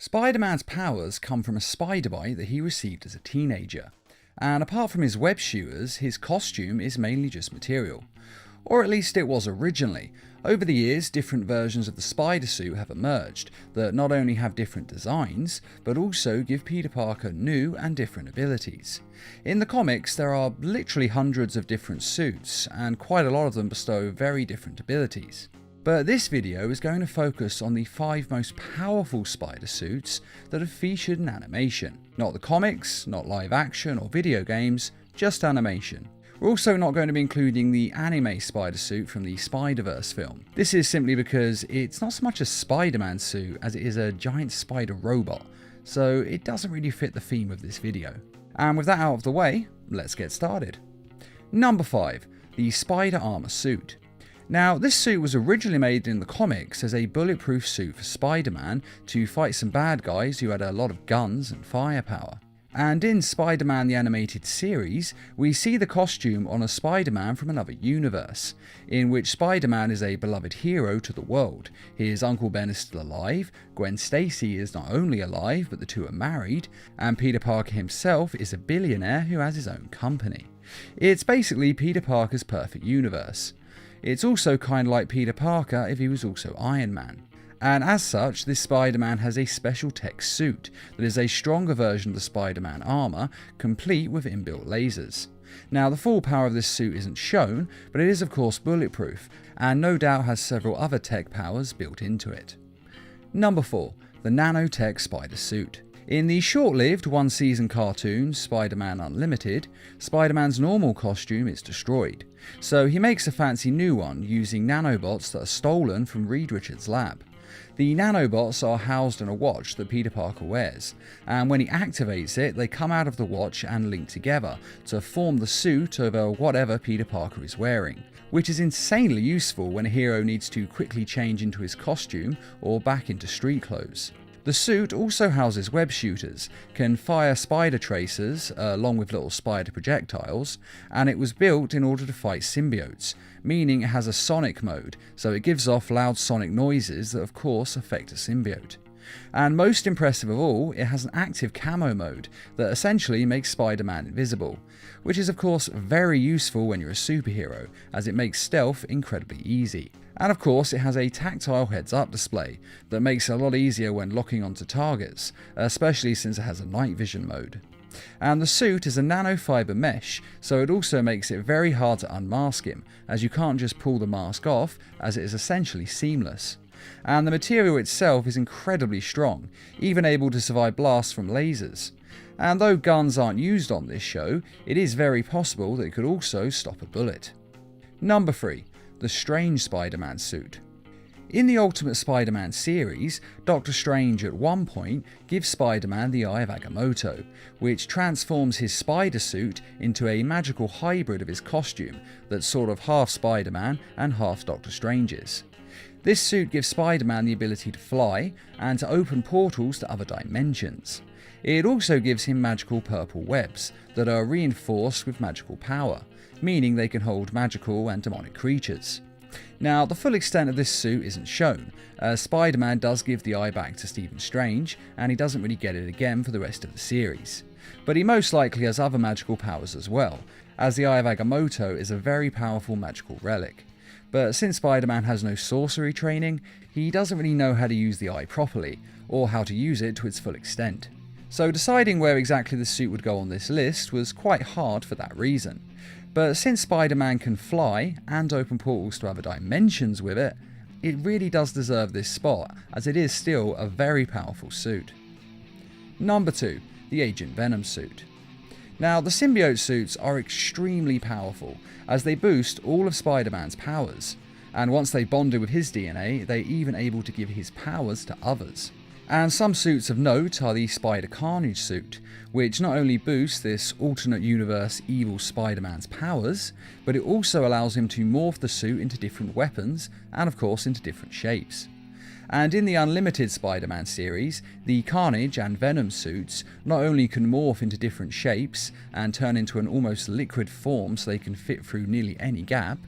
Spider-Man's powers come from a spider bite that he received as a teenager, and apart from his web shooters, his costume is mainly just material. Or at least it was originally. Over the years, different versions of the spider suit have emerged that not only have different designs, but also give Peter Parker new and different abilities. In the comics, there are literally hundreds of different suits, and quite a lot of them bestow very different abilities. But this video is going to focus on the 5 most powerful spider suits that have featured in animation. Not the comics, not live action or video games, just animation. We're also not going to be including the anime spider suit from the Spider-Verse film. This is simply because it's not so much a Spider-Man suit as it is a giant spider robot, so it doesn't really fit the theme of this video. And with that out of the way, let's get started. Number 5. The Spider Armor Suit. Now, this suit was originally made in the comics as a bulletproof suit for Spider-Man to fight some bad guys who had a lot of guns and firepower. And in Spider-Man the Animated Series, we see the costume on a Spider-Man from another universe, in which Spider-Man is a beloved hero to the world. His Uncle Ben is still alive, Gwen Stacy is not only alive, but the two are married, and Peter Parker himself is a billionaire who has his own company. It's basically Peter Parker's perfect universe. It's also kind of like Peter Parker if he was also Iron Man. And as such, this Spider-Man has a special tech suit that is a stronger version of the Spider-Man armor, complete with inbuilt lasers. Now, the full power of this suit isn't shown, but it is of course bulletproof, and no doubt has several other tech powers built into it. Number 4. The Nanotech Spider Suit. In the short-lived one-season cartoon, Spider-Man Unlimited, Spider-Man's normal costume is destroyed, so he makes a fancy new one using nanobots that are stolen from Reed Richards' lab. The nanobots are housed in a watch that Peter Parker wears, and when he activates it, they come out of the watch and link together to form the suit over whatever Peter Parker is wearing, which is insanely useful when a hero needs to quickly change into his costume or back into street clothes. The suit also houses web shooters, can fire spider tracers along with little spider projectiles, and it was built in order to fight symbiotes, meaning it has a sonic mode, so it gives off loud sonic noises that of course affect a symbiote. And most impressive of all, it has an active camo mode that essentially makes Spider-Man invisible, which is of course very useful when you're a superhero, as it makes stealth incredibly easy. And of course it has a tactile heads-up display that makes it a lot easier when locking onto targets, especially since it has a night vision mode. And the suit is a nanofiber mesh, so it also makes it very hard to unmask him, as you can't just pull the mask off, as it is essentially seamless. And the material itself is incredibly strong, even able to survive blasts from lasers. And though guns aren't used on this show, it is very possible that it could also stop a bullet. Number 3. The Strange Spider-Man Suit. In the Ultimate Spider-Man series, Doctor Strange at one point gives Spider-Man the Eye of Agamotto, which transforms his spider suit into a magical hybrid of his costume that's sort of half Spider-Man and half Doctor Strange's. This suit gives Spider-Man the ability to fly and to open portals to other dimensions. It also gives him magical purple webs that are reinforced with magical power, meaning they can hold magical and demonic creatures. Now, the full extent of this suit isn't shown, as Spider-Man does give the eye back to Stephen Strange, and he doesn't really get it again for the rest of the series. But he most likely has other magical powers as well, as the Eye of Agamotto is a very powerful magical relic. But since Spider-Man has no sorcery training, he doesn't really know how to use the eye properly, or how to use it to its full extent. So deciding where exactly the suit would go on this list was quite hard for that reason. But since Spider-Man can fly and open portals to other dimensions with it, it really does deserve this spot, as it is still a very powerful suit. Number 2. The Agent Venom Suit. Now, the symbiote suits are extremely powerful, as they boost all of Spider-Man's powers, and once they bonded with his DNA, they're even able to give his powers to others. And some suits of note are the Spider Carnage suit, which not only boosts this alternate universe evil Spider-Man's powers, but it also allows him to morph the suit into different weapons, and of course into different shapes. And in the Unlimited Spider-Man series, the Carnage and Venom suits not only can morph into different shapes and turn into an almost liquid form so they can fit through nearly any gap,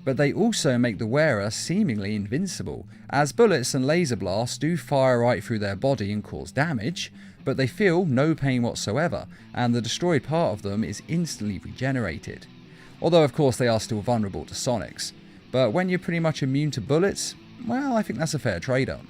but they also make the wearer seemingly invincible, as bullets and laser blasts do fire right through their body and cause damage, but they feel no pain whatsoever, and the destroyed part of them is instantly regenerated. Although of course they are still vulnerable to sonics. But when you're pretty much immune to bullets, well, I think that's a fair trade-off.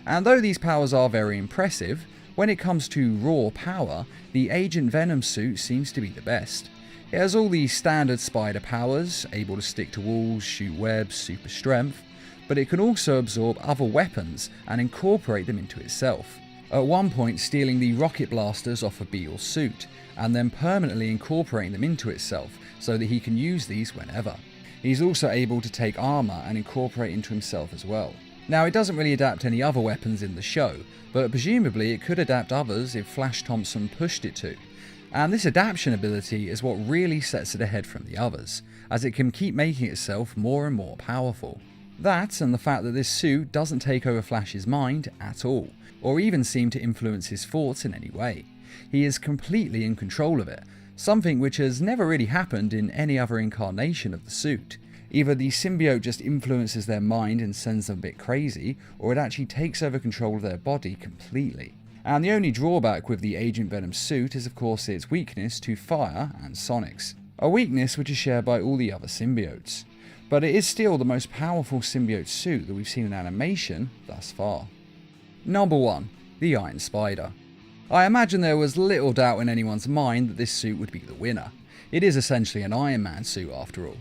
And though these powers are very impressive, when it comes to raw power, the Agent Venom suit seems to be the best. It has all the standard spider powers, able to stick to walls, shoot webs, super strength, but it can also absorb other weapons and incorporate them into itself. At one point stealing the rocket blasters off of Beetle's suit, and then permanently incorporating them into itself so that he can use these whenever. He's also able to take armor and incorporate into himself as well. Now, it doesn't really adapt any other weapons in the show, but presumably it could adapt others if Flash Thompson pushed it to. And this adaptation ability is what really sets it ahead from the others, as it can keep making itself more and more powerful. That, and the fact that this suit doesn't take over Flash's mind at all, or even seem to influence his thoughts in any way. He is completely in control of it, something which has never really happened in any other incarnation of the suit. Either the symbiote just influences their mind and sends them a bit crazy, or it actually takes over control of their body completely. And the only drawback with the Agent Venom suit is of course its weakness to fire and sonics, a weakness which is shared by all the other symbiotes. But it is still the most powerful symbiote suit that we've seen in animation thus far. Number 1. The Iron Spider. I imagine there was little doubt in anyone's mind that this suit would be the winner. It is essentially an Iron Man suit after all.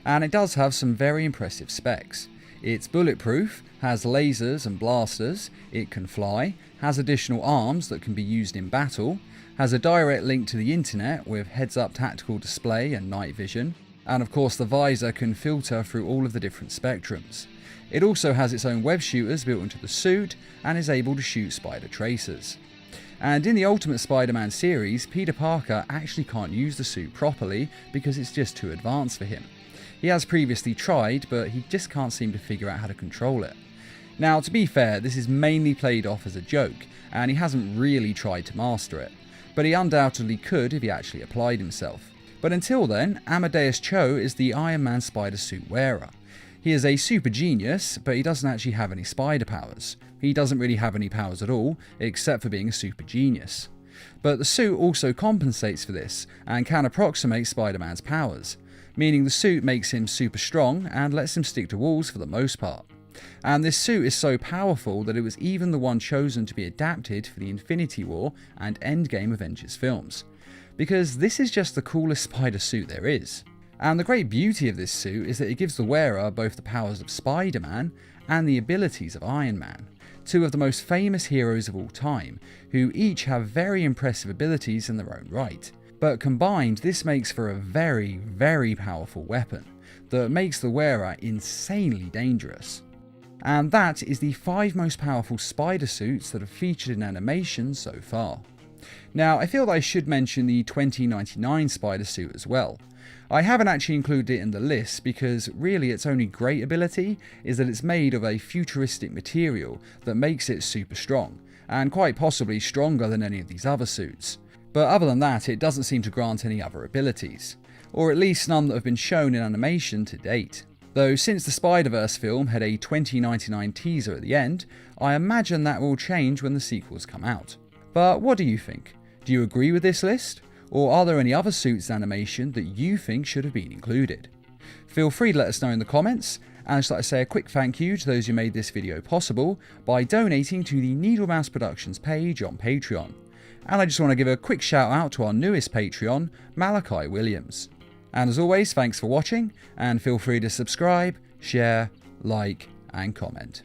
And it does have some very impressive specs. It's bulletproof, has lasers and blasters, it can fly, has additional arms that can be used in battle, has a direct link to the internet with heads-up tactical display and night vision, and of course the visor can filter through all of the different spectrums. It also has its own web shooters built into the suit and is able to shoot spider tracers. And in the Ultimate Spider-Man series, Peter Parker actually can't use the suit properly because it's just too advanced for him. He has previously tried, but he just can't seem to figure out how to control it. Now, to be fair, this is mainly played off as a joke, and he hasn't really tried to master it, but he undoubtedly could if he actually applied himself. But until then, Amadeus Cho is the Iron Man spider suit wearer. He is a super genius, but he doesn't actually have any spider powers. He doesn't really have any powers at all, except for being a super genius. But the suit also compensates for this, and can approximate Spider-Man's powers, meaning the suit makes him super strong and lets him stick to walls for the most part. And this suit is so powerful that it was even the one chosen to be adapted for the Infinity War and Endgame Avengers films, because this is just the coolest spider suit there is. And the great beauty of this suit is that it gives the wearer both the powers of Spider-Man and the abilities of Iron Man, two of the most famous heroes of all time, who each have very impressive abilities in their own right. But combined, this makes for a very, very powerful weapon that makes the wearer insanely dangerous. And that is the 5 most powerful spider suits that have featured in animation so far. Now, I feel that I should mention the 2099 spider suit as well. I haven't actually included it in the list because really its only great ability is that it's made of a futuristic material that makes it super strong, and quite possibly stronger than any of these other suits. But other than that, it doesn't seem to grant any other abilities, or at least none that have been shown in animation to date. Though since the Spider-Verse film had a 2099 teaser at the end, I imagine that will change when the sequels come out. But what do you think? Do you agree with this list? Or are there any other suits in animation that you think should have been included? Feel free to let us know in the comments, and I'd just like to say a quick thank you to those who made this video possible by donating to the Needle Mouse Productions page on Patreon. And I just want to give a quick shout out to our newest Patreon, Malachi Williams. And as always, thanks for watching, and feel free to subscribe, share, like, and comment.